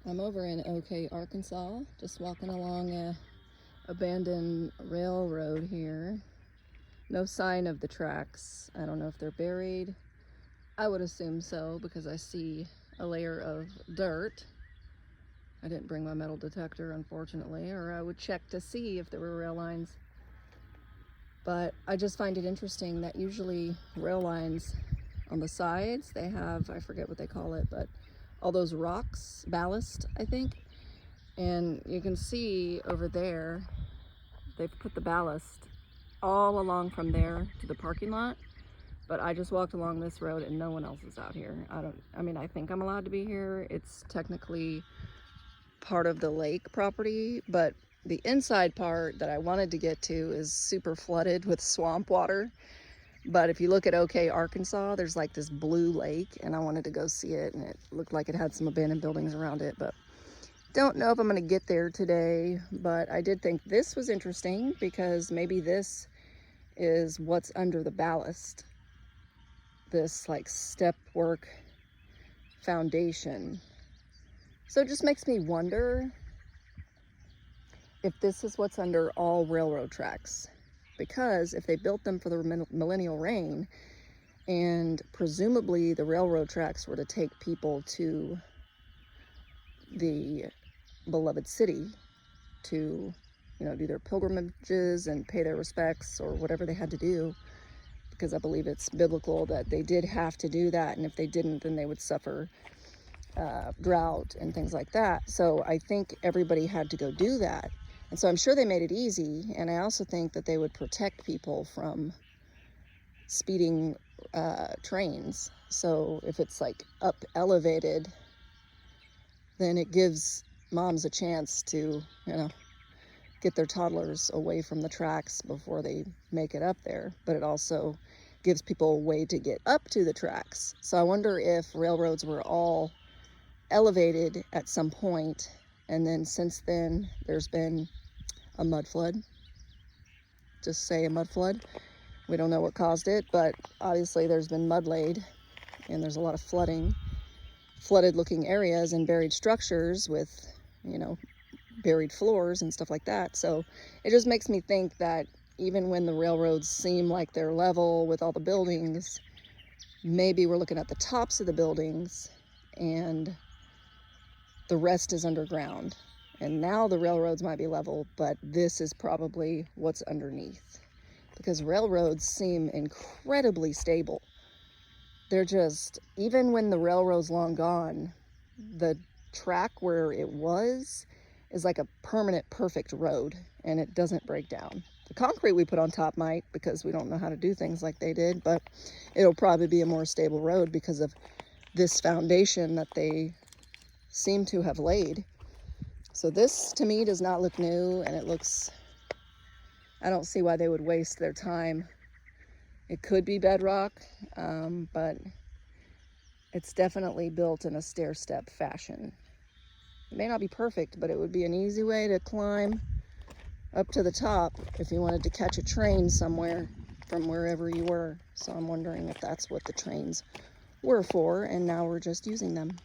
I'm over in OK, Arkansas, just walking along a abandoned railroad here. No sign of the tracks. I don't know if they're buried. I would assume so because I see a layer of dirt. I didn't bring my metal detector, unfortunately, or I would check to see if there were rail lines. But I just find it interesting that usually rail lines on the sides, they have, I forget what they call it, but all those rocks, ballast, I think. And you can see over there, they've put the ballast all along from there to the parking lot. But I just walked along this road and no one else is out here. I think I'm allowed to be here. It's technically part of the lake property, but the inside part that I wanted to get to is super flooded with swamp water. But if you look at OK, Arkansas, there's like this blue lake, and I wanted to go see it, and it looked like it had some abandoned buildings around it, but don't know if I'm gonna get there today. But I did think this was interesting because maybe this is what's under the ballast. This like step work foundation. So it just makes me wonder if this is what's under all railroad tracks. Because if they built them for the millennial reign, and presumably the railroad tracks were to take people to the beloved city to, do their pilgrimages and pay their respects or whatever they had to do, because I believe it's biblical that they did have to do that, and if they didn't, then they would suffer drought and things like that. So I think everybody had to go do that. And so I'm sure they made it easy, and I also think that they would protect people from speeding trains. So if it's like up elevated, then it gives moms a chance to, get their toddlers away from the tracks before they make it up there. But it also gives people a way to get up to the tracks. So I wonder if railroads were all elevated at some point, and then since then there's been a mud flood. Just say a mud flood. We don't know what caused it, but obviously there's been mud laid, and there's a lot of flooded looking areas and buried structures with, buried floors and stuff like that. So it just makes me think that even when the railroads seem like they're level with all the buildings, maybe we're looking at the tops of the buildings and the rest is underground. And now the railroads might be level, but this is probably what's underneath. Because railroads seem incredibly stable. They're just, even when the railroad's long gone, the track where it was is like a permanent, perfect road, and it doesn't break down. The concrete we put on top might, because we don't know how to do things like they did, but it'll probably be a more stable road because of this foundation that they seem to have laid. So this, to me, does not look new, and I don't see why they would waste their time. It could be bedrock, but it's definitely built in a stair-step fashion. It may not be perfect, but it would be an easy way to climb up to the top if you wanted to catch a train somewhere from wherever you were. So I'm wondering if that's what the trains were for, and now we're just using them.